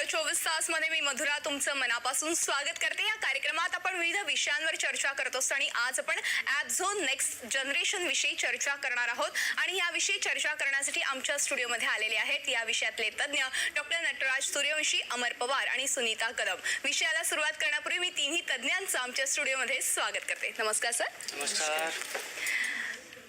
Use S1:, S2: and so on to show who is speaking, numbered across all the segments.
S1: 24 तास मध्ये मी मधुरा तुमचं मनापासून स्वागत करते। या कार्यक्रमात आपण विविध विषयांवर चर्चा करत असतो आणि आज आपण ॲप झोन नेक्स्ट जनरेशन विषयी चर्चा करणार आहोत आणि याविषयी चर्चा करण्यासाठी आमच्या स्टुडिओमध्ये आलेले आहेत या विषयातले तज्ञ डॉक्टर नटराज सूर्यवंशी, अमर पवार आणि सुनीता कदम। विषयाला सुरुवात करण्यापूर्वी मी तिन्ही तज्ञांचं आमच्या स्टुडिओमध्ये स्वागत करते। नमस्कार सर।
S2: नमस्कार।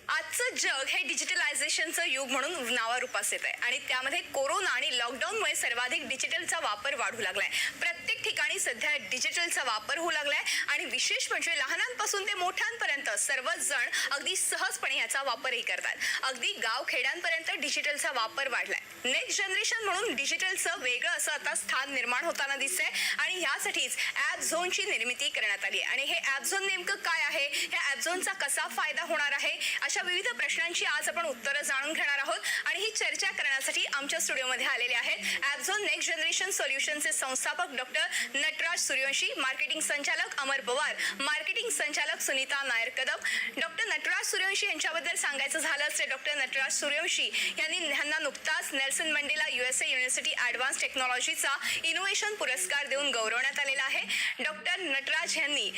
S1: आजचं जग हे डिजिटलायझेशनचं युग म्हणून नावारूपास येत आहे आणि त्यामध्ये कोरोना आणि लॉकडाऊनमुळे सर्वाधिक डिजिटलचा वापर वाढू लागलाय। प्रत्येक ठिकाणी सध्या डिजिटलचा वापर होऊ लागलाय आणि विशेष म्हणजे लहानांपासून ते मोठ्यांपर्यंत सर्वच जण अगदी सहजपणे याचा वापरही करतात। अगदी गाव खेड्यांपर्यंत डिजिटलचा वापर वाढलाय। नेक्स्ट जनरेशन म्हणून डिजिटलचं वेगळं असं आता स्थान निर्माण होताना दिसतंय आणि यासाठीच ॲप झोनची निर्मिती करण्यात आली आहे। आणि हे ॲप झोन नेमकं काय आहे, ह्या ॲप झोनचा कसा फायदा होणार आहे, अशा विविध प्रश्नांची आज आपण उत्तरं जाणून घेणार आहोत आणि ही चर्चा करण्यासाठी आमच्या स्टुडिओमध्ये आलेले आहेत ॲप झोन नेक्स्ट जनरेशन सोल्युशनचे संस्थापक डॉक्टर नटराज सूर्यवंशी, मार्केटिंग संचालक अमर पवार, मार्केटिंग संचालक सुनीता नायर कदम। डॉक्टर नटराज सूर्यवंशी यांच्याबद्दल सांगायचं झालं तर डॉक्टर नटराज सूर्यवंशी यांना नुकताच नेल्सन मंडेला USA युनिव्हर्सिटी ॲडव्हान्स टेक्नॉलॉजीचा इनोव्हेशन पुरस्कार देऊन गौरवण्यात आलेला आहे। डॉक्टर नटराज यांनी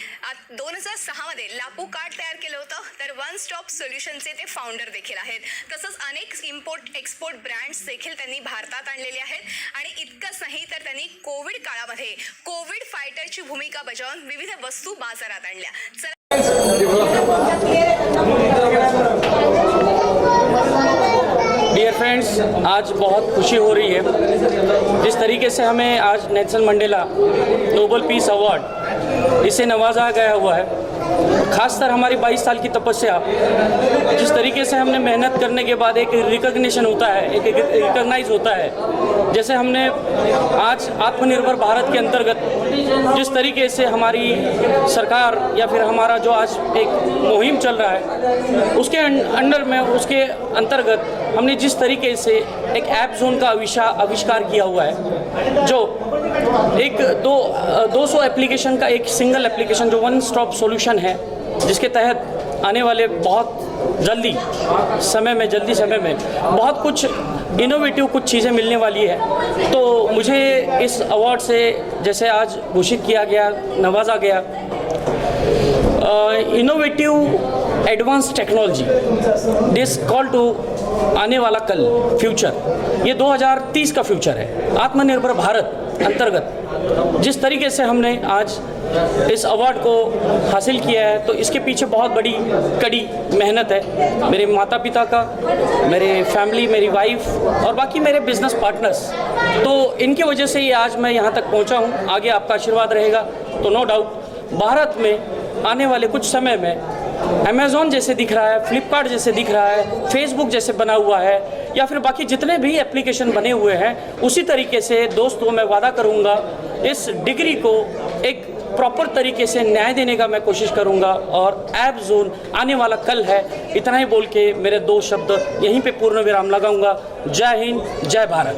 S1: 2006 मध्ये लापू कार्ड तयार केलं होतं, तर वन स्टॉप सोल्युशनचे ते फाउंडर देखील आहेत। तसंच अनेक इम्पोर्ट एक्सपोर्ट ब्रँड्स देखील त्यांनी भारतात आणलेले आहेत आणि इतकंच नाही तर त्यांनी कोविड काळामध्ये कोविड फायटरची भूमिका बजावून विविध वस्तू बाजारात आणल्या।
S2: डियर फ्रेंड्स, आज बहुत खुशी हो रही है। जिस तरीके से हमें आज नेल्सन मंडेला नोबल पीस अवार्ड इसे नवाजा गया हुआ है, खासकर हमारी 22 साल की तपस्या, जिस तरीके से हमने मेहनत करने के बाद एक रिकग्निशन होता है, एक रिकग्नाइज होता है। जैसे हमने आज आत्मनिर्भर भारत के अंतर्गत जिस तरीके से हमारी सरकार या फिर हमारा जो आज एक मुहिम चल रहा है उसके अंडर में, उसके अंतर्गत हमने जिस तरीके से एक ऐप जोन का आविष्कार किया हुआ है, जो एक 200 एप्लीकेशन का एक सिंगल एप्लीकेशन जो वन स्टॉप सॉल्यूशन है, जिसके तहत आने वाले बहुत जल्दी समय में बहुत कुछ इनोवेटिव कुछ चीज़ें मिलने वाली है। तो मुझे इस अवार्ड से जैसे आज घोषित किया गया, नवाजा गया, innovative advance technology this call to आने वाला कल फ्यूचर, ये 2030 का फ्यूचर है। आत्मनिर्भर भारत अंतर्गत जिस तरीके से हमने आज इस अवार्ड को हासिल किया है, तो इसके पीछे बहुत बड़ी कड़ी मेहनत है मेरे माता पिता का, मेरे फैमिली, मेरी वाइफ और बाकी मेरे बिजनेस पार्टनर्स। तो इनकी वजह से ही आज मैं यहाँ तक पहुँचा हूँ। आगे आपका आशीर्वाद रहेगा तो नो डाउट भारत में आने वाले कुछ समय में अमेज़ॉन जैसे दिख रहा है, फ्लिपकार्ट जैसे दिख रहा है, फेसबुक जैसे बना हुआ है, या फिर बाकी जितने भी एप्लीकेशन बने हुए हैं, उसी तरीके से दोस्तों मैं वादा करूंगा इस डिग्री को एक प्रॉपर तरीके से न्याय देने का मैं कोशिश करूंगा और ऐप जोन आने वाला कल है। इतना ही बोल के मेरे 2 शब्द यहीं पे पूर्ण विराम लगाऊंगा। जय हिंद, जय भारत।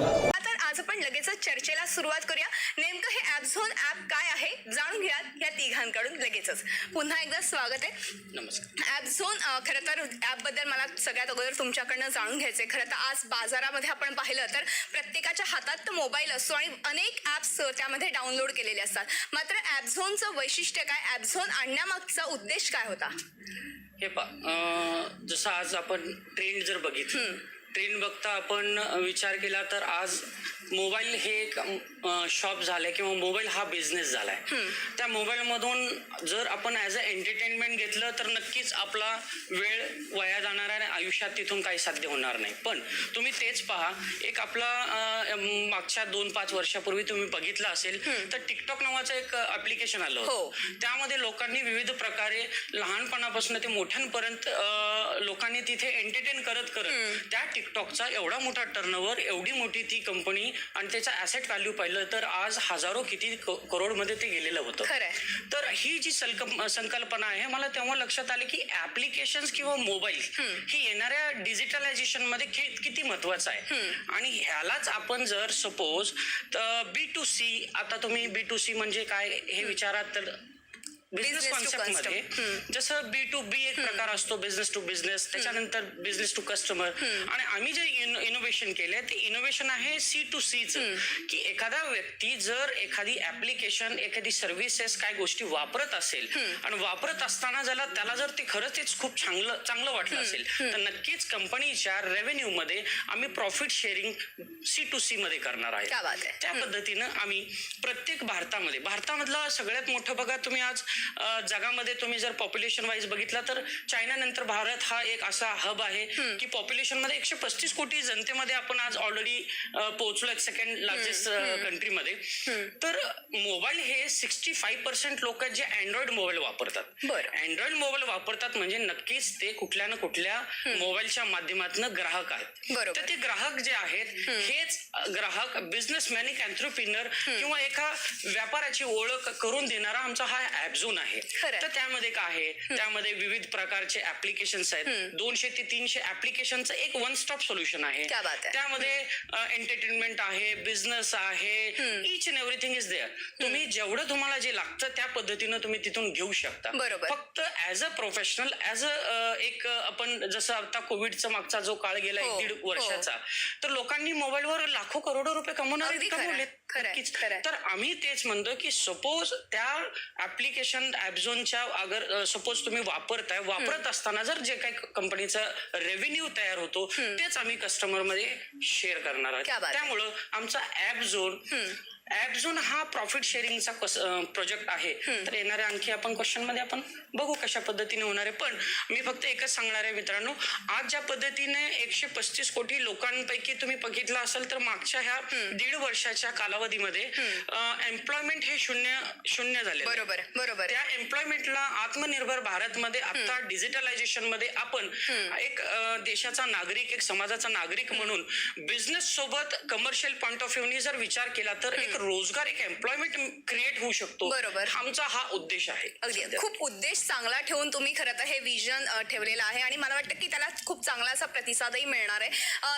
S1: आज आपण लगेच चर्चेला सुरुवात करूया। नेमकं हे ॲप झोन ॲप काय आहे जाणून घ्या या तिघांकडून लगेचच। पुन्हा एकदा स्वागत आहे।
S2: नमस्कार।
S1: ॲप झोन खरं तर ॲपबद्दल मला सगळ्यात अगोदर तुमच्याकडनं जाणून घ्यायचं आहे। खरं तर आज बाजारामध्ये आपण पाहिलं तर प्रत्येकाच्या हातात मोबाईल असतो आणि अनेक ॲप्स त्यामध्ये डाउनलोड केलेले असतात। मात्र ॲप झोनचं वैशिष्ट्य काय, ॲप झोन आणण्यामागचा उद्देश काय होता?
S2: हे जसं आज आपण ट्रेंड जर बघितलं, ट्रेंड बघता आपण विचार केला तर आज मोबाईल हे एक शॉप झालंय किंवा मोबाईल हा बिझनेस झालाय। त्या मोबाईलमधून जर आपण ॲज अ एंटरटेनमेंट घेतलं तर नक्कीच आपला वेळ वाया जाणार आहे, आयुष्यात तिथून काही साध्य होणार नाही। पण तुम्ही तेच पहा, एक आपला मागच्या 2-5 वर्षापूर्वी तुम्ही बघितलं असेल तर टिकटॉक नावाचं एक ऍप्लिकेशन आलं होतं। त्यामध्ये लोकांनी विविध प्रकारे लहानपणापासून ते मोठ्यांपर्यंत लोकांनी तिथे एंटरटेन करत त्या टिकटॉकचा एवढा मोठा टर्नओव्हर, एवढी मोठी ती कंपनी आणि त्याचा ॲसेट व्हॅल्यू पाहिलं तर आज हजारो किती करोडमध्ये ते गेलेलं होतं। तर ही जी संकल्पना आहे, मला तेव्हा लक्षात आले की ऍप्लिकेशन्स किंवा मोबाईल ही येणाऱ्या डिजिटलायझेशन मध्ये किती महत्वाचं आहे। आणि ह्यालाच आपण जर सपोज B2C, आता तुम्ही B2C म्हणजे काय हे विचारात तर बिझनेस
S1: Business to
S2: कॉन्सेप्ट मध्ये जसं B2B एक प्रकार असतो, बिझनेस टू बिझनेस, त्याच्यानंतर बिझनेस टू कस्टमर, आणि आम्ही जे इनोव्हेशन केलंय ते इनोव्हेशन आहे C2Cच, की एखादा व्यक्ती जर एखादी ऍप्लिकेशन, एखादी सर्व्हिसेस काय गोष्टी वापरत असेल आणि वापरत असताना त्याला जर ते खरंच तेच खूप चांगलं वाटलं असेल तर नक्कीच कंपनीच्या रेव्हेन्यू मध्ये आम्ही प्रॉफिट शेअरिंग C2C मध्ये करणार
S1: क्या बात
S2: आहे.
S1: आहे.
S2: त्या पद्धतीनं आम्ही प्रत्येक भारतामधला सगळ्यात मोठं बघा तुम्ही आज जगामध्ये तुम्ही जर पॉप्युलेशन वाईज बघितला तर चायना नंतर भारत हा एक असा हब आहे की पॉप्युलेशन मध्ये 135 कोटी जनतेमध्ये आपण आज ऑलरेडी पोहोचलोय सेकंड लार्जेस्ट कंट्रीमध्ये. तर मोबाईल हे 65% लोक जे अँड्रॉइड मोबाईल वापरतात. अँड्रॉइड मोबाईल वापरतात म्हणजे नक्कीच ते कुठल्या ना कुठल्या मोबाईलच्या माध्यमातून ग्राहक आहेत. तर ते ग्राहक जे आहेत हेच ग्राहक बिझनेसमॅन, एक एंटरप्रिनर किंवा एका व्यापाराची ओळख करून देणारा आमचा हा ऍप झोन आहे. तर त्यामध्ये काय आहे, त्यामध्ये विविध प्रकारचे ऍप्लिकेशन्स आहेत. 200 ते 300 ऍप्लिकेशनचं एक वन स्टॉप सोल्युशन आहे. त्यामध्ये एंटरटेनमेंट आहे, बिझनेस आहे, each and everything is there. तुम्ही जेवढं तुम्हाला जे लागतं त्या पद्धतीनं तुम्ही तिथून घेऊ शकता. फक्त as a professional, as a एक आपण जसं आता कोविडचा मागचा जो काळ गेला 1-1.5 वर्षाचा, तर लोकांनी मोबाईलवर लाखो करोडो रुपये कमवलेत. तर आम्ही तेच म्हणतो की सपोज त्या ऍप्लिकेशन ऍपझोनच्या अगर सपोज तुम्ही वापरत असताना जर जे काही कंपनीचं रेव्हेन्यू तयार होतो तेच आम्ही कस्टमर मध्ये शेअर करणार आहोत. त्यामुळं आमचा ऍप झोन हा प्रॉफिट शेअरिंगचा प्रोजेक्ट आहे. तर येणाऱ्या आणखी आपण क्वेश्चन मध्ये आपण बघू कशा पद्धतीने होणार आहे. पण मी फक्त एकच सांगणार आहे मित्रांनो, आज ज्या पद्धतीने 135 कोटी लोकांपैकी तुम्ही बघितलं असेल तर मागच्या ह्या 1.5 वर्षाच्या कालावधीमध्ये एम्प्लॉयमेंट हे शून्य झाले.
S1: बरोबर.
S2: त्या एम्प्लॉयमेंटला आत्मनिर्भर भारत मध्ये आता डिजिटलायझेशन मध्ये आपण एक देशाचा नागरिक, एक समाजाचा नागरिक म्हणून बिझनेस सोबत कमर्शियल पॉइंट ऑफ व्ह्यूनी जर विचार केला तर एक रोजगार, एक एम्प्लॉयमेंट क्रिएट होऊ शकतो. आमचा हा उद्देश आहे.
S1: अगदी खूप उद्देश चांगला ठेवून तुम्ही खरं तर हे विजन ठेवलेलं आहे आणि मला वाटतं की त्याला खूप चांगला असा प्रतिसादही मिळणार आहे.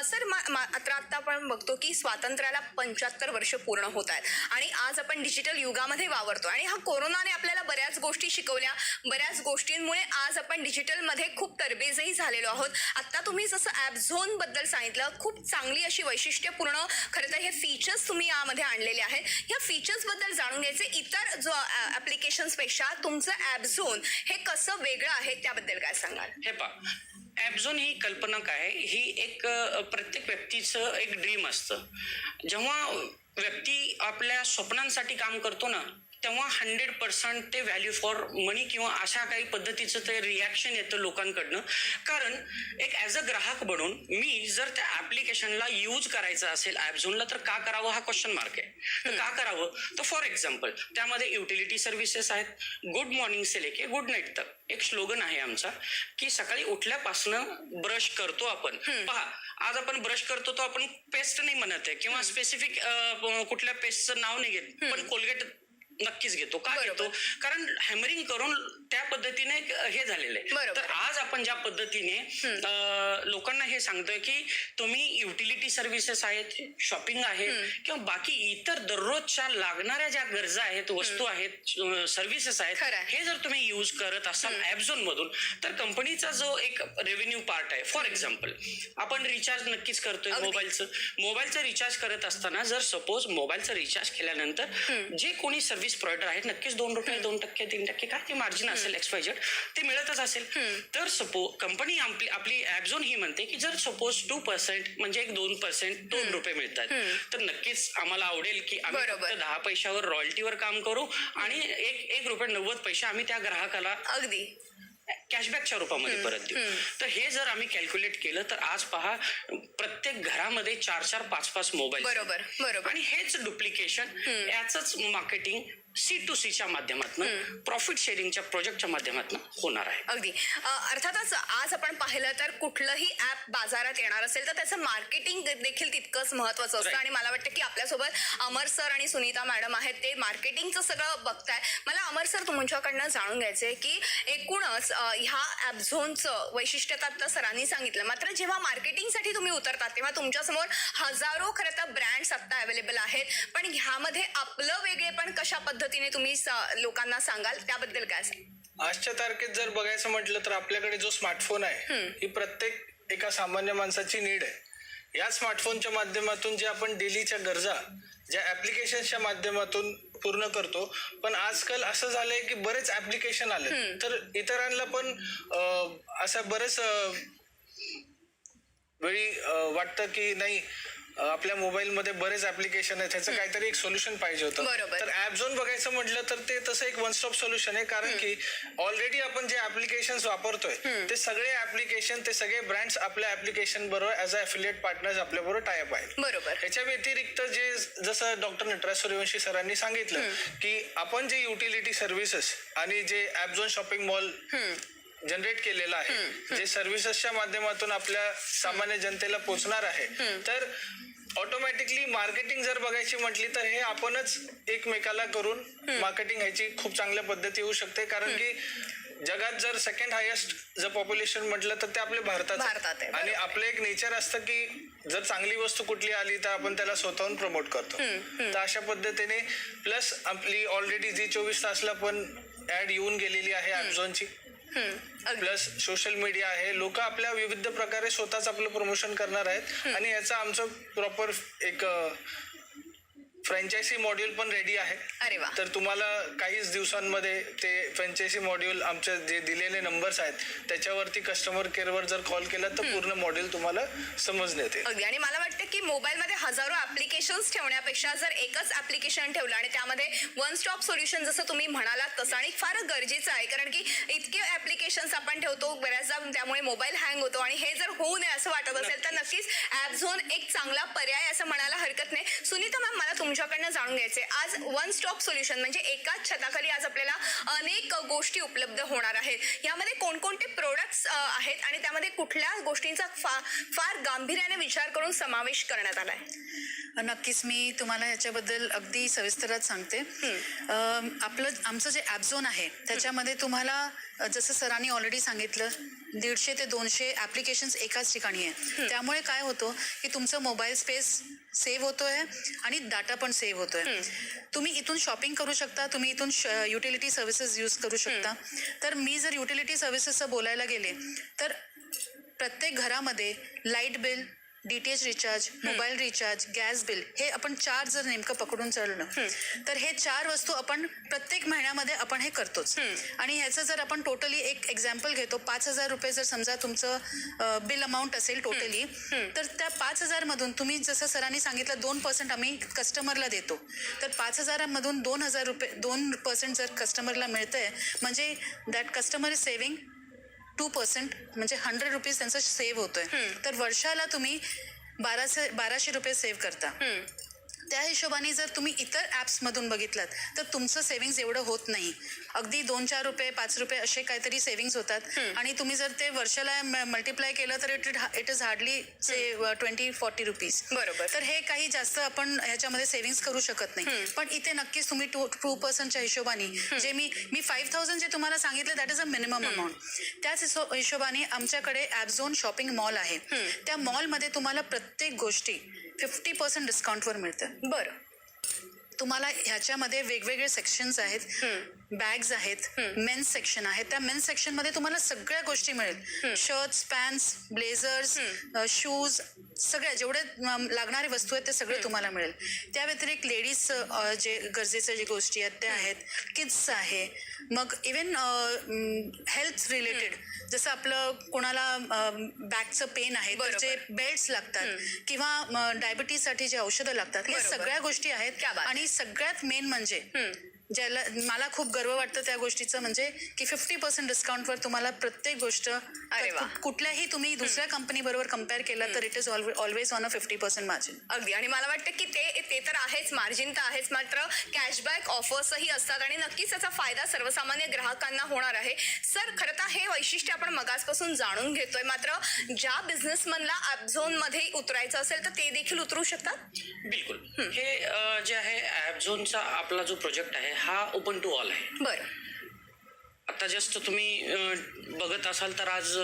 S1: सर आता आपण बघतो की स्वातंत्र्याला 75 वर्ष पूर्ण होत आहेत आणि आज आपण डिजिटल युगामध्ये वावरतो आणि हा कोरोनाने आपल्याला बऱ्याच गोष्टी शिकवल्या, बऱ्याच गोष्टींमुळे आज आपण डिजिटलमध्ये खूप तरबेजही झालेलो आहोत. आता तुम्ही जसं ऍप झोन बद्दल सांगितलं, खूप चांगली अशी वैशिष्ट्यपूर्ण खरं तर हे फीचर्स तुम्ही यामध्ये आणलेले आहेत. या फीचर्स बद्दल जाणून घ्यायचे, इतर जो ऍप्लिकेशन्स पेक्षा तुमचं ऍप झोन हे कसं वेगळं आहे त्याबद्दल काय सांगाल?
S2: हे पहा, ऍप झोन ही कल्पना काय, ही एक प्रत्येक व्यक्तीचं एक ड्रीम असतं. जेव्हा व्यक्ती आपल्या स्वप्नांसाठी काम करतो ना तेव्हा 100% ते व्हॅल्यू फॉर मनी किंवा अशा काही पद्धतीचं ते रिॲक्शन येतं लोकांकडनं. कारण एक ऍज अ ग्राहक बनून मी जर त्या ऍप्लिकेशनला यूज करायचं असेल ऍप झोनला तर का करावं हा क्वेश्चन मार्क आहे. तर का करावं, तर फॉर एक्झाम्पल त्यामध्ये युटिलिटी सर्व्हिसेस आहेत. गुड मॉर्निंग से लेके गुड नाईट तक एक स्लोगन आहे आमचा की सकाळी उठल्यापासनं ब्रश करतो आपण. पहा, आज आपण ब्रश करतो तो आपण पेस्ट नाही म्हणत आहे किंवा स्पेसिफिक कुठल्या पेस्टचं नाव नाही घेत, पण कोलगेट नक्कीच घेतो. का घेतो? कारण हॅमरिंग करून त्या पद्धतीने हे झालेलं आहे. तर आज आपण ज्या पद्धतीने लोकांना हे सांगतोय की तुम्ही युटिलिटी सर्व्हिसेस आहेत, शॉपिंग आहे किंवा बाकी इतर दररोजच्या लागणाऱ्या ज्या गरजा आहेत, वस्तू आहेत, सर्व्हिसेस आहेत, हे जर तुम्ही यूज करत असाल ऍप झोन मधून तर कंपनीचा जो एक रेव्हेन्यू पार्ट आहे, फॉर एक्झाम्पल आपण रिचार्ज नक्कीच करतोय मोबाईलचं रिचार्ज करत असताना जर सपोज मोबाईलचं रिचार्ज केल्यानंतर जे कोणी सर्व्हिस प्रोव्हायडर आहेत नक्कीच 2 रुपये, 2%, 3% काय ते मार्जिन असेल XYZ ते मिळतच असेल. तर सपोज कंपनी आपली ऍप झोन ही म्हणते की जर सपोज 2% म्हणजे एक 2% 2 रुपये मिळतात तर नक्कीच आम्हाला आवडेल की आम्ही फक्त 10 पैशावर रॉयल्टीवर काम करू आणि 1 रुपये 90 पैसे आम्ही त्या ग्राहकाला अगदी कॅशबॅकच्या रूपामध्ये परत देऊ. तर हे जर आम्ही कॅल्क्युलेट केलं तर आज पहा प्रत्येक घरामध्ये 4-4, 5-5 मोबाईल. बरोबर. आणि हेच डुप्लिकेशन याच मार्केटिंग C2Cच्या माध्यमातून प्रॉफिट शेअरिंगच्या प्रोजेक्टच्या माध्यमातून होणार आहे.
S1: अगदी अर्थातच आज आपण पाहिलं तर कुठलंही ऍप बाजारात येणार असेल तर त्याचं मार्केटिंग देखील तितकंच महत्वाचं असतं आणि मला वाटतं की आपल्यासोबत अमर सर आणि सुनीता मॅडम आहेत, ते मार्केटिंगचं सगळं बघताय. मला अमर सर तुमच्याकडनं जाणून घ्यायचंय की एकूणच ह्या ऍप झोनचं वैशिष्ट्य तर सरांनी सांगितलं, मात्र जेव्हा मार्केटिंगसाठी तुम्ही उतरतात तेव्हा तुमच्यासमोर हजारो खरं तर ब्रँड्स आता अवेलेबल आहेत, पण ह्यामध्ये आपलं वेगळेपण कशा पद्धतीने तुम्ही लोकांना सांगाल त्याबद्दल काय सांगाल?
S3: आजच्या तारखेत जर बघायचं म्हटलं तर आपल्याकडे जो स्मार्टफोन आहे ही प्रत्येक एका सामान्य माणसाची नीड आहे. या स्मार्टफोनच्या माध्यमातून जे आपण डेलीच्या गरजा ज्या ऍप्लिकेशनच्या माध्यमातून पूर्ण करतो, पण आजकाल असं झालंय की बरेच ऍप्लिकेशन आले तर इतरांना पण असं बरेच वेळी वाटतं की नाही आपल्या मोबाईलमध्ये बरेच ऍप्लिकेशन आहेत, ह्याचं काहीतरी एक सोल्युशन पाहिजे होतं.
S1: बरोबर.
S3: तर ऍपझोन बघायचं म्हटलं तर ते तसं एक वन स्टॉप सोल्युशन आहे, कारण की ऑलरेडी आपण जे ऍप्लिकेशन वापरतोय ते सगळे ऍप्लिकेशन ते सगळे ब्रँड्स आपल्या ऍप्लिकेशन बरोबर ऍज अ ॲफिलिएट पार्टनर्स आपल्या बरोबर टायअप आहेत.
S1: बरोबर.
S3: ह्याच्या व्यतिरिक्त जे जसं डॉक्टर नटराज सूर्यवंशी सरांनी सांगितलं की आपण जे युटिलिटी सर्व्हिसेस आणि जे ऍपझोन शॉपिंग मॉल जनरेट केलेला आहे, जे सर्व्हिसेसच्या माध्यमातून आपल्या सामान्य जनतेला पोहोचणार आहे, तर ऑटोमॅटिकली मार्केटिंग जर बघायची म्हटली तर हे आपणच एकमेकाला करून मार्केटिंग ह्याची खूप चांगल्या पद्धती होऊ शकते. कारण की जगात जर सेकंड हायेस्ट जर पॉप्युलेशन म्हटलं तर ते आपल्या भारतात
S1: आहे.
S3: आणि आपलं एक नेचर असतं की जर चांगली वस्तू कुठली आली तर आपण त्याला स्वतःहून प्रमोट करतो. तर अशा पद्धतीने प्लस आपली ऑलरेडी जी 24 तासला पण ऍड येऊन गेलेली आहे ऍपझोनची, प्लस सोशल मीडिया आहे, लोक आपल्या विविध प्रकारे स्वतःच आपलं प्रमोशन करणार आहेत आणि याचा आमचं प्रॉपर एक फ्रँचायझी मॉड्यूल पण रेडी आहे.
S1: अरे वा.
S3: तर तुम्हाला काहीच दिवसांमध्ये ते फ्रँचायझी मॉड्यूल आमचे जे दिलेले नंबर्स आहेत त्याच्यावरती कस्टमर केअरवर जर कॉल केला तर पूर्ण मॉड्यूल तुम्हाला समजण्यात येईल.
S1: अगदी. आणि मला वाटतं की मोबाईलमध्ये हजारो ऍप्लिकेशन्स ठेवण्यापेक्षा जर एकच ऍप्लिकेशन ठेवलं आणि त्यामध्ये वन स्टॉप सोल्युशन जसं तुम्ही म्हणालात तसं, आणि फार गरजेचं आहे कारण की इतके ऍप्लिकेशन्स आपण ठेवतो बऱ्याचदा त्यामुळे मोबाईल हँग होतो, आणि हे जर होऊ नये असं वाटत असेल तर नक्कीच ऍपझोन एक चांगला पर्याय असं म्हणायला हरकत नाही. सुनीता मॅम, मला तुमच्याकडनं जाणून घ्यायचे, आज वन स्टॉप सोल्युशन म्हणजे एकाच छताखाली आज आपल्याला अनेक गोष्टी उपलब्ध होणार आहेत. यामध्ये कोणकोणते प्रोडक्ट्स आहेत आणि त्यामध्ये कुठल्या गोष्टींचा फार गांभीर्याने विचार करून समावेश करण्यात आलाय?
S4: नक्कीच मी तुम्हाला ह्याच्याबद्दल अगदी सविस्तरात सांगते. आमचं जे ॲपझोन आहे त्याच्यामध्ये तुम्हाला जसं सरांनी ऑलरेडी सांगितलं 150 ते 200 ॲप्लिकेशन्स एकाच ठिकाणी आहे. त्यामुळे काय होतं की तुमचं मोबाईल स्पेस सेव्ह होतोय आणि डाटा पण सेव्ह होतोय. तुम्ही इथून शॉपिंग करू शकता, तुम्ही इथून युटिलिटी सर्व्हिसेस यूज करू शकता. तर मी जर युटिलिटी सर्व्हिसेसचं बोलायला गेले तर प्रत्येक घरामध्ये light bill, DTH recharge, mobile recharge, gas bill, हे आपण 4 जर नेमकं पकडून चाललं तर हे 4 वस्तू आपण प्रत्येक महिन्यामध्ये आपण हे करतोच. आणि ह्याचं जर आपण टोटली एक एक्झाम्पल घेतो, 5,000 रुपये जर समजा तुमचं बिल अमाऊंट असेल टोटली, तर त्या 5,000 मधून तुम्ही जसं सरांनी सांगितलं 2% आम्ही कस्टमरला देतो, तर 5,000 मधून 2,000 रुपये 2% जर कस्टमरला मिळतंय म्हणजे दॅट कस्टमर इज सेव्हिंग 2%, म्हणजे 100 रुपीज त्यांचं सेव्ह होतोय. तर वर्षाला तुम्ही 1200 रुपये सेव्ह करता. त्या हिशोबाने जर तुम्ही इतर ॲप्समधून बघितलात तर तुमचं सेव्हिंग्ज एवढं होत नाही. अगदी 2-4 रुपये 5 रुपये असे काहीतरी सेव्हिंग्ज होतात. आणि तुम्ही जर ते वर्षाला मल्टिप्लाय केलं तर it is hardly say 20-40 rupees.
S1: बरोबर.
S4: तर हे काही जास्त आपण ह्याच्यामध्ये सेव्हिंग्ज करू शकत नाही. पण इथे नक्कीच तुम्ही 2%च्या हिशोबाने जे मी 5,000 जे तुम्हाला सांगितलं that is a minimum amount. त्याच हिशोबाने आमच्याकडे ॲपझोन शॉपिंग मॉल आहे. त्या मॉलमध्ये तुम्हाला प्रत्येक गोष्टी 50% डिस्काउंटवर मिळतं.
S1: बरं.
S4: तुम्हाला ह्याच्यामध्ये वेगवेगळे सेक्शन्स आहेत, बॅग्स आहेत, मेन्स सेक्शन आहे. त्या मेन्स सेक्शनमध्ये तुम्हाला सगळ्या गोष्टी मिळेल. शर्ट्स, पॅन्ट्स, ब्लेझर्स, शूज, सगळ्या जेवढे लागणारे वस्तू आहेत ते सगळे तुम्हाला मिळेल. त्या व्यतिरिक्त लेडीज जे गरजेच्या जे गोष्टी आहेत त्या आहेत, किड्स आहे, मग इवन हेल्थ रिलेटेड जसं आपलं कोणाला बॅकचं पेन आहे तर जे बेल्ट्स लागतात किंवा डायबिटीजसाठी जे औषधं लागतात, हे सगळ्या गोष्टी आहेत. आणि सगळ्यात मेन म्हणजे ज्याला मला खूप गर्व वाटतं त्या गोष्टीचं म्हणजे की 50% डिस्काउंटवर तुम्हाला प्रत्येक गोष्ट कुठल्याही तुम्ही दुसऱ्या कंपनी बरोबर कम्पेअर केला तर it is always on a 50% margin.
S1: अगदी. आणि मला वाटतं की ते तर आहेच, मार्जिन तर आहेच, मात्र कॅशबॅक ऑफर्सही असतात आणि नक्कीच त्याचा फायदा सर्वसामान्य ग्राहकांना होणार आहे. सर, खरं तर हे वैशिष्ट्य आपण मगाचपासून जाणून घेतोय, मात्र ज्या बिझनेसमनला ॲपझोनमध्ये उतरायचं असेल तर ते देखील उतरू शकतात?
S2: बिलकुल. हे जे आहे ॲपझोनचा आपला जो प्रोजेक्ट आहे हा ओपन टू ऑल आहे.
S1: बरं.
S2: आता जस्ट तुम्ही बघत असाल तर आज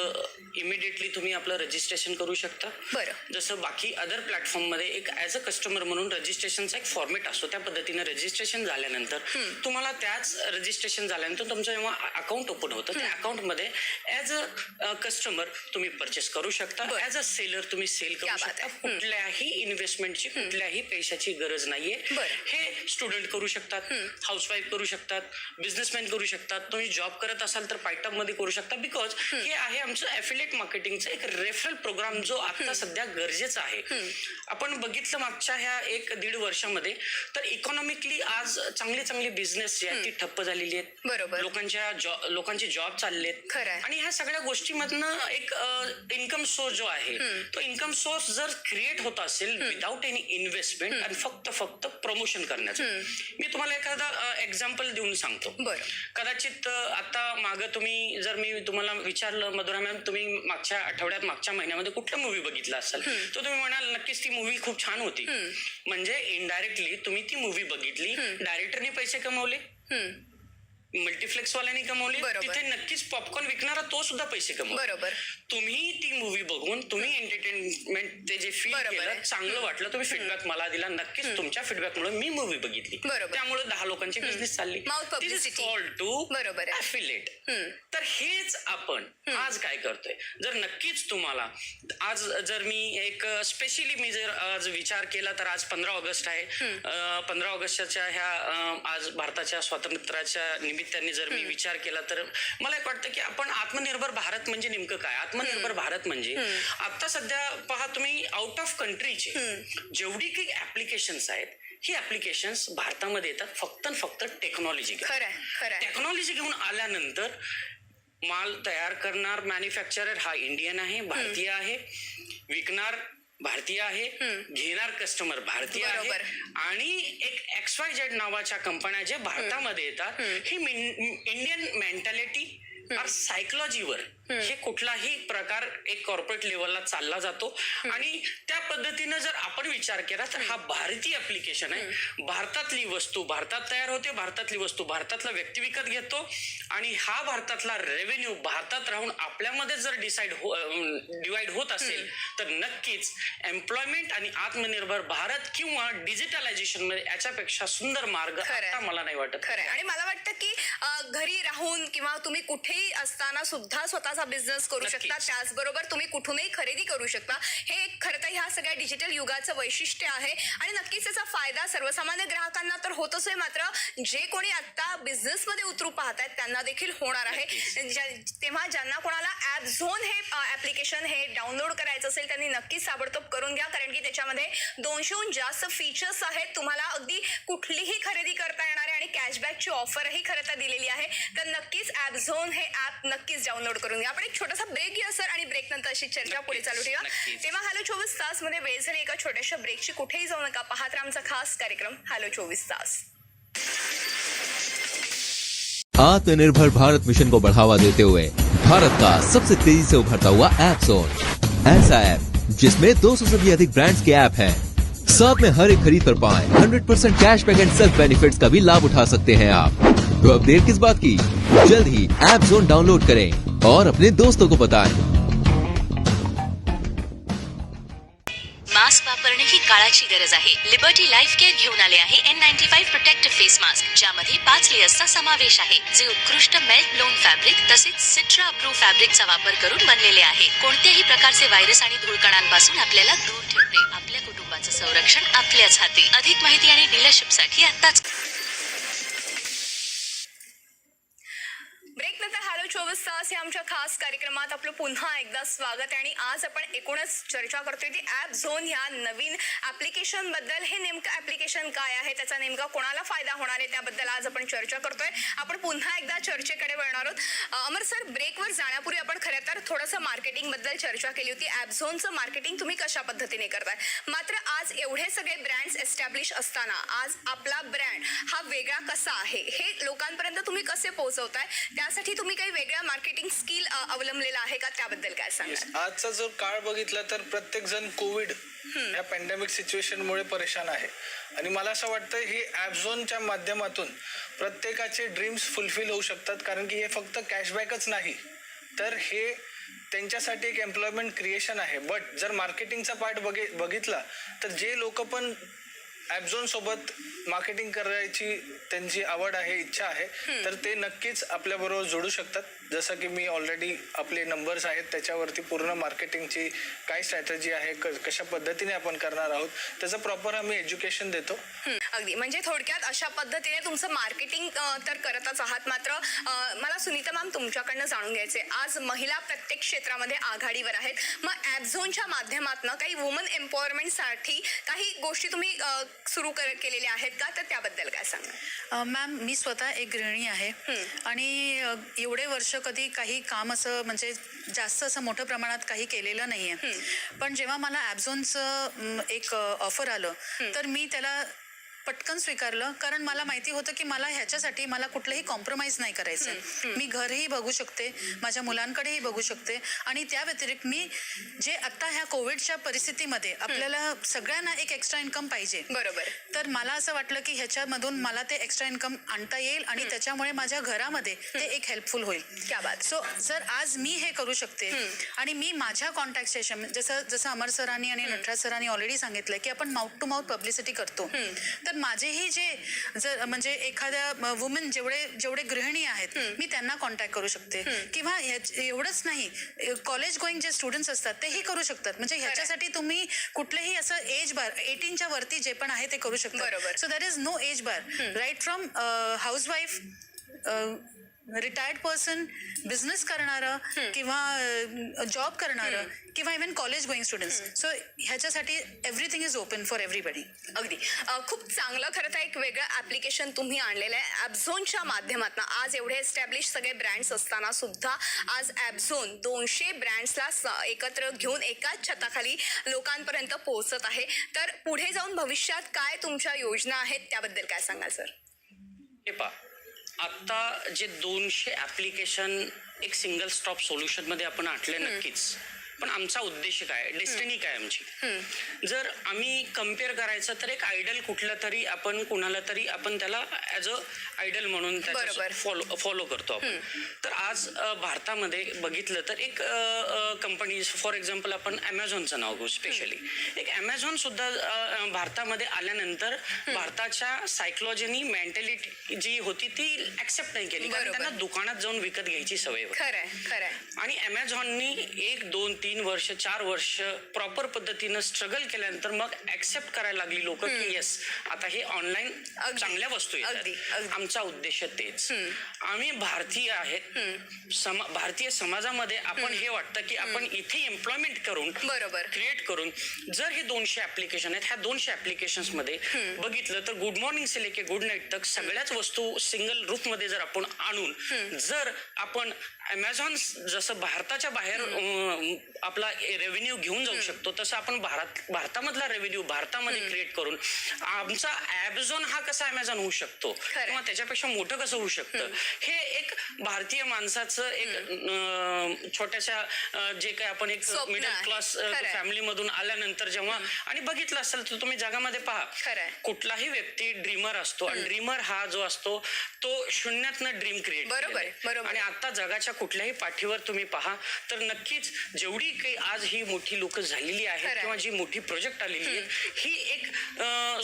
S2: इमिडिएटली तुम्ही आपलं रजिस्ट्रेशन करू शकता.
S1: बरं.
S2: जसं बाकी अदर प्लॅटफॉर्ममध्ये एक ॲज अ कस्टमर म्हणून रजिस्ट्रेशनचा एक फॉर्मॅट असतो. त्या पद्धतीने रजिस्ट्रेशन झाल्यानंतर तुम्हाला त्याच रजिस्ट्रेशन झाल्यानंतर तुमचं जेव्हा अकाउंट ओपन होतं त्या अकाउंटमध्ये ॲज अ कस्टमर तुम्ही परचेस करू शकता.
S1: बरं.
S2: ॲज अ सेलर तुम्ही सेल
S1: क्या
S2: करू
S1: बात
S2: शकता.
S1: आहे.
S2: कुठल्याही इन्व्हेस्टमेंटची कुठल्याही पैशाची गरज नाहीये.
S1: बरं.
S2: हे स्टुडंट करू शकतात, हाऊसवाईफ करू शकतात, बिझनेसमॅन करू शकतात, तुम्ही जॉब करत असाल तर पार्टअप मध्ये करू शकता. बिकॉज हे आहे आमचं ॲफिलिएट मार्केटिंगचं एक रेफरल प्रोग्राम जो आता सध्या गरजेचा आहे. आपण बघितलं मागच्या ह्या 1-1.5 वर्षामध्ये तर इकॉनॉमिकली आज चांगले बिझनेस जे आहेत ती ठप्प झालेली आहेत.
S1: बरोबर.
S2: लोकांचे जॉब चाललेत.
S1: खरं आहे.
S2: आणि ह्या सगळ्या गोष्टीमधनं एक इन्कम सोर्स जो आहे तो इन्कम सोर्स जर क्रिएट होत असेल विदाउट एनी इन्व्हेस्टमेंट आणि फक्त प्रमोशन करण्याचं. मी तुम्हाला एखादा एक्झाम्पल देऊन सांगतो.
S1: बरं.
S2: कदाचित आता मागं तुम्ही जर मी तुम्हाला विचारलं मधुरा मॅम तुम्ही मागच्या आठवड्यात मागच्या महिन्यामध्ये कुठला मूवी बघितला असाल तर तुम्ही म्हणाल नक्कीच ती मूवी खूप छान होती. म्हणजे इनडायरेक्टली तुम्ही ती मूवी बघितली, डायरेक्टरने पैसे कमवले, मल्टीप्लेक्स वाल्यांनी कमवले,
S1: बरोबर.
S2: तिथे नक्कीच पॉपकॉर्न विकणारा तो सुद्धा पैसे कमवला.
S1: बरोबर.
S2: तुम्ही ती मूवी बघून तुम्ही एंटरटेनमेंट ते जे फील
S1: बरोबर
S2: केलं
S1: आहे.
S2: चांगलं वाटलं, तुम्ही फीडबॅक मला दिला. नक्कीच तुमच्या फीडबॅकमुळे मी मूवी बघितली,
S1: बरोबर.
S2: त्यामुळे 10 लोकांची बिझनेस चालली.
S1: Mouth publicity. बरोबर आहे.
S2: ॲफिलिएट. तर हेच आपण आज काय करतोय. जर नक्कीच तुम्हाला आज जर मी एक स्पेशली मी जर आज विचार केला तर आज 15 ऑगस्ट आहे. 15 ऑगस्टच्या ह्या आज भारताच्या स्वातंत्र्याच्या निमित्ताने जर मी विचार केला तर मला एक वाटतं की आपण आत्मनिर्भर भारत म्हणजे नेमकं काय. आत्मनिर्भर भारत म्हणजे आता सध्या पहा तुम्ही आउट ऑफ कंट्रीचे जेवढी काही ऍप्लिकेशन्स आहेत ही ऍप्लिकेशन्स भारतामध्ये येतात फक्त टेक्नॉलॉजी.
S1: खरं आहे.
S2: टेक्नॉलॉजी घेऊन आल्यानंतर माल तयार करणार मॅन्युफॅक्चरर हा इंडियन आहे, भारतीय आहे, विकणार भारतीय आहे, घेणार कस्टमर भारतीय आहे.
S1: बरोबर.
S2: आणि एक XYZ नावाच्या कंपन्या जे भारतामध्ये येतात ही इंडियन मेंटॅलिटी और सायकोलॉजीवर हे कुठलाही प्रकार एक कॉर्पोरेट लेवलला चालला जातो. आणि त्या पद्धतीनं जर आपण विचार केला तर हा भारतीय ऍप्लिकेशन आहे. भारतातली वस्तू भारतात तयार होते, भारतातली वस्तू भारतातला व्यक्ती विकत घेतो आणि हा भारतातला रेव्हेन्यू भारतात राहून आपल्यामध्ये जर डिवाइड होत असेल तर नक्कीच एम्प्लॉयमेंट आणि आत्मनिर्भर भारत किंवा डिजिटलायझेशन मध्ये याच्यापेक्षा सुंदर मार्ग आता मला नाही वाटत.
S1: खरंय. आणि मला वाटतं की घरी राहून किंवा तुम्ही कुठेही असताना सुद्धा स्वतःचा बिझनेस करू शकता. त्याचबरोबर तुम्ही कुठूनही खरेदी करू शकता. हे खरं तर ह्या सगळ्या डिजिटल युगाचं वैशिष्ट्य आहे आणि नक्कीच त्याचा फायदा सर्वसामान्य ग्राहकांना तर होतोच आहे, मात्र जे कोणी आता बिझनेसमध्ये उतरू पाहत आहेत त्यांना देखील होणार आहे. तेव्हा ज्यांना कोणाला ऍप झोन हे ऍप्लिकेशन हे डाउनलोड करायचं असेल त्यांनी नक्कीच ताबडतोब करून घ्या, कारण की त्याच्यामध्ये 200हून जास्त फीचर्स आहेत. तुम्हाला अगदी कुठलीही खरेदी करता येणार आहे आणि कॅशबॅकची ऑफरही खरं तर दिलेली आहे. तर नक्कीच ऍप झोन हे ऍप नक्कीच डाउनलोड करून घ्या. आपण एक छोटासा ब्रेक घेऊया सर आणि ब्रेक नंतर अशी चर्चा पुढे चालू ठेवा. तेव्हा हॅलो 24 तास मध्ये वेळ झाली एका छोट्याशा ब्रेकची. कुठेही जाऊ नका, पाहत राहा आमचा खास कार्यक्रम हॅलो 24 तास.
S5: आत्मनिर्भर भारत मिशन को बढ़ावा देते हुए भारत का सबसे तेजी से उभरता हुआ ऐप जोन, ऐसा ऐप जिसमें 200 से भी अधिक ब्रांड्स के ऐप हैं. साथ में हर एक खरीद पर पाएं 100% कैशबैक एंड सेल्फ बेनिफिट्स का भी लाभ उठा सकते हैं आप. तो अब देर किस बात की, जल्द ही ऐप जोन डाउनलोड करें और अपने दोस्तों को बताएं.
S6: मास्क वापरणे ही काळाची गरज आहे. लिबर्टी लाईफ केअर घेऊन आले आहे N95 प्रोटेक्टिव्ह फेस मास्क, ज्यामध्ये 5 लेयर्सचा समावेश आहे, जे उत्कृष्ट मेल्ट ब्लोन फॅब्रिक तसेच सिट्रा अप्रूव्ह फॅब्रिकचा वापर करून बनलेले आहे. कोणत्याही प्रकारचे व्हायरस आणि धूळकणांपासून आपल्याला दूर ठेवते. आपल्या कुटुंबाचं संरक्षण आपल्याच हाती. अधिक माहिती आणि डीलरशिपसाठी आताच
S1: ब्रेक नंतर हॅलो 24 तास या आमच्या खास कार्यक्रमात आपलं पुन्हा एकदा स्वागत आहे. आणि आज आपण एकूणच चर्चा करतोय ती ऍप झोन या नवीन ऍप्लिकेशन बद्दल. हे नेमकं ऍप्लिकेशन काय आहे, त्याचा नेमका कोणाला फायदा होणार आहे त्याबद्दल आज आपण चर्चा करतोय. आपण पुन्हा एकदा चर्चेकडे वळणार आहोत. अमर सर, ब्रेकवर जाण्यापूर्वी आपण खरं तर थोडंसं मार्केटिंग बद्दल चर्चा केली होती. ऍप झोनचं मार्केटिंग तुम्ही कशा पद्धतीने करताय. मात्र आज एवढे सगळे ब्रँड्स एस्टॅब्लिश असताना आज आपला ब्रँड हा वेगळा कसा आहे हे लोकांपर्यंत तुम्ही कसे पोहोचवताय, त्यासाठी तुम्ही काही वेगळ्या मार्केटिंग स्किल अवलंबलेला आहे का का त्याबद्दल काय सांगाल?
S3: आजचा जो काळ बघितला तर प्रत्येक जण कोविड या पॅन्डेमिक सिच्युएशनमुळे परेशान आहे आणि मला असं वाटतं ही ॲपझोनच्या माध्यमातून प्रत्येकाचे ड्रीम्स फुलफिल होऊ शकतात, कारण की हे फक्त कॅशबॅकच नाही तर हे त्यांच्यासाठी एक एम्प्लॉयमेंट क्रिएशन आहे. बट जर मार्केटिंगचा पार्ट बघितला तर जे लोक पण ॲपझोन सोबत मार्केटिंग करायची त्यांची आवड आहे, इच्छा आहे, तर ते नक्कीच आपल्याबरोबर जोडू शकतात. जसं की मी ऑलरेडी आपले नंबर्स आहेत त्याच्यावरती पूर्ण मार्केटिंगची काय स्ट्रॅटेजी आहे, कशा पद्धतीने आपण करणार आहोत त्याचं प्रॉपर आम्ही एज्युकेशन देतो.
S1: अगदी म्हणजे थोडक्यात अशा पद्धतीने तुमचं मार्केटिंग तर करतच आहात. मात्र मला सुनीता मॅम तुमच्याकडनं जाणून घ्यायचे, आज महिला प्रत्येक क्षेत्रामध्ये आघाडीवर आहेत, मग ॲपझोनच्या माध्यमातून काही वुमन एम्पॉवरमेंटसाठी काही गोष्टी तुम्ही सुरू केलेल्या आहेत का, तर त्याबद्दल काय सांगा?
S4: मॅम मी स्वतः एक गृहिणी आहे आणि एवढे वर्ष कधी काही काम असं म्हणजे जास्त असं मोठ्या प्रमाणात काही केलेलं नाही आहे. पण जेव्हा मला ॲपझोनचं एक ऑफर आलं तर मी त्याला पटकन स्वीकारलं, कारण मला माहिती होतं की मला ह्याच्यासाठी मला कुठलंही कॉम्प्रोमाइज नाही करायचं. मी घरही बघू शकते, माझ्या मुलांकडेही बघू शकते आणि त्या व्यतिरिक्त मी जे आता ह्या कोविडच्या परिस्थितीमध्ये आपल्याला सगळ्यांना एक एक्स्ट्रा इन्कम पाहिजे.
S1: बरोबर.
S4: तर मला असं वाटलं की ह्याच्यामधून मला ते एक्स्ट्रा इन्कम आणता येईल आणि त्याच्यामुळे माझ्या घरामध्ये ते एक हेल्पफुल होईल.
S1: क्या बात.
S4: सो जर आज मी हे करू शकते आणि मी माझ्या कॉन्टॅक्टशी जसं अमर सरांनी आणि नटराज सरांनी ऑलरेडी सांगितलं की आपण माउथ टू माउथ पब्लिसिटी करतो, तर माझेही जे जर म्हणजे एखाद्या वुमन जेवढे गृहिणी आहेत मी त्यांना कॉन्टॅक्ट करू शकते, किंवा एवढंच नाही कॉलेज गोईंग जे स्टुडंट्स असतात तेही करू शकतात. म्हणजे ह्याच्यासाठी तुम्ही कुठलेही असं एज बार 18च्या वरती जे पण आहे ते करू शकता.
S1: बरोबर.
S4: So that is no age bar, right from housewife, retired person, business करणारं किंवा जॉब करणारं किंवा even college going students. So ह्याच्यासाठी everything is open for everybody.
S1: अगदी खूप चांगलं. खरं तर एक वेगळं ॲप्लिकेशन तुम्ही आणलेलं आहे ॲपझोनच्या माध्यमातून. आज एवढे एस्टॅब्लिश सगळे ब्रँड्स असताना सुद्धा आज ॲपझोन 200 ब्रँड्सला एकत्र घेऊन एकाच छताखाली लोकांपर्यंत पोहोचत आहे. तर पुढे जाऊन भविष्यात काय तुमच्या योजना आहेत त्याबद्दल काय सांगाल सर?
S2: हे पहा, आत्ता जे 200 ॲप्लिकेशन एक सिंगल स्टॉप सोल्युशनमध्ये आपण आणले नक्कीच, पण आमचा उद्देश काय, डेस्टिनी काय आमची, जर आम्ही कम्पेअर करायचं तर एक आयडल कुठलं तरी आपण कुणाला तरी आपण त्याला ॲज अ आयडल म्हणून फॉलो करतो आपण. तर आज भारतामध्ये बघितलं तर एक कंपनी फॉर एक्झाम्पल आपण ॲमेझॉनचं नाव घेऊ स्पेशली. एक ॲमेझॉन सुद्धा भारतामध्ये आल्यानंतर भारताच्या सायकोलॉजीनी मेंटॅलिटी जी होती ती ऍक्सेप्ट नाही केली, कारण त्यांना दुकानात जाऊन विकत घ्यायची सवय होती.
S1: खरंय.
S2: आणि ॲमेझॉननी 1, 2, 3 वर्ष 4 वर्ष प्रॉपर पद्धतीनं स्ट्रगल केल्यानंतर मग ऍक्सेप्ट करायला लागली लोक की येस आता हे ऑनलाईन चांगल्या वस्तू येतात. आमचा उद्देश तेच. आम्ही भारतीय आहेत, भारतीय समाजामध्ये आपण हे वाटतं की आपण इथे एम्प्लॉयमेंट करून क्रिएट करून जर हे 200 ऍप्लिकेशन आहेत, ह्या 200 ऍप्लिकेशन्स मध्ये बघितलं तर गुड मॉर्निंग से लेके गुड नाईट तक सगळ्याच वस्तू सिंगल रूफ मध्ये जर आपण आणून जर आपण ॲमेझॉन जसं भारताच्या बाहेर आपला रेव्हेन्यू घेऊन जाऊ शकतो तसं आपण भारतामधला रेव्हेन्यू भारतामध्ये क्रिएट करून आमचा ॲपझोन हा कसा ॲमेझॉन होऊ शकतो किंवा त्याच्यापेक्षा मोठं कसं होऊ शकतं, हे एक भारतीय माणसाचं एक छोट्याशा जे काही आपण एक मिडल क्लास फॅमिलीमधून आल्यानंतर जेव्हा आणि बघितलं असेल तर तुम्ही जगामध्ये पहा कुठलाही व्यक्ती ड्रीमर असतो आणि ड्रीमर हा जो असतो तो शून्यातनं ड्रीम क्रिएट.
S1: बरोबर.
S2: आणि आता जगाच्या कुठल्याही पाठीवर तुम्ही पहा तर नक्कीच जेवढी काही आज ही मोठी लोक झालेली आहेत किंवा जी मोठी प्रोजेक्ट आलेली आहे ही एक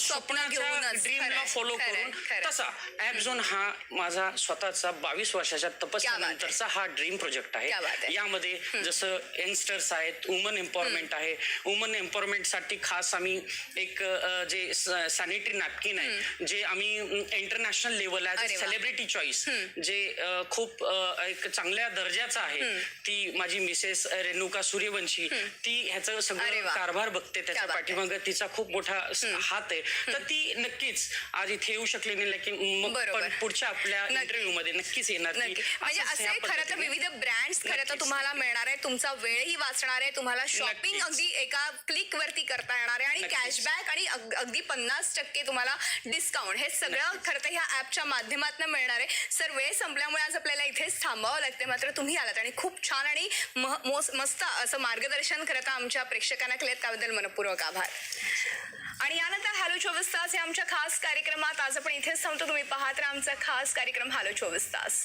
S2: स्वप्नाच्या ड्रीमला फॉलो करून तसा ॲपझोन हा माझा स्वतःचा 22 वर्षाच्या तपस्यानंतरचा हा ड्रीम प्रोजेक्ट आहे. यामध्ये जसं यंगस्टर्स आहेत, वुमन एम्पॉवरमेंट आहे, वुमन एम्पॉवरमेंटसाठी खास आम्ही एक जे सॅनिटरी नॅपकिन आहे जे आम्ही international level as celebrity choice जे खूप एक चांगल्या दर्जाचं आहे, ती माझी मिसेस रेणुका सूर्यवंशी ती ह्याचं सगळं कारभार बघते, त्याच्या पाठीमागं तिचा खूप मोठा हात आहे. तर ती नक्कीच आज इथे येऊ शकली नाही, लेकिन पण पुढच्या आपल्या इंटरव्ह्यू मध्ये नक्कीच येणार.
S1: म्हणजे असे खरं तर विविध ब्रँड्स खरं तर तुम्हाला मिळणार आहे, तुमचा वेळही वाचणार आहे, तुम्हाला शॉपिंग अगदी एका क्लिक वरती करता येणार आहे आणि कॅशबॅक आणि अगदी 50% तुम्हाला डिस्काउंट हे सगळं खरं तर ह्या ऍपच्या माध्यमातून मिळणार आहे. सर वेळ संपल्यामुळे आज आपल्याला इथेच थांबावं लागते. मात्र तुम्ही आलात आणि खूप छान आणि मस्त असं मार्गदर्शन करता आमच्या प्रेक्षकांना केलेत, त्याबद्दल मनपूर्वक आभार. आणि यानंतर हॅलो 24 तास या आमच्या खास कार्यक्रमात आज आपण इथेच थांबतो. तुम्ही पाहत राहा आमचा खास कार्यक्रम हॅलो 24 तास.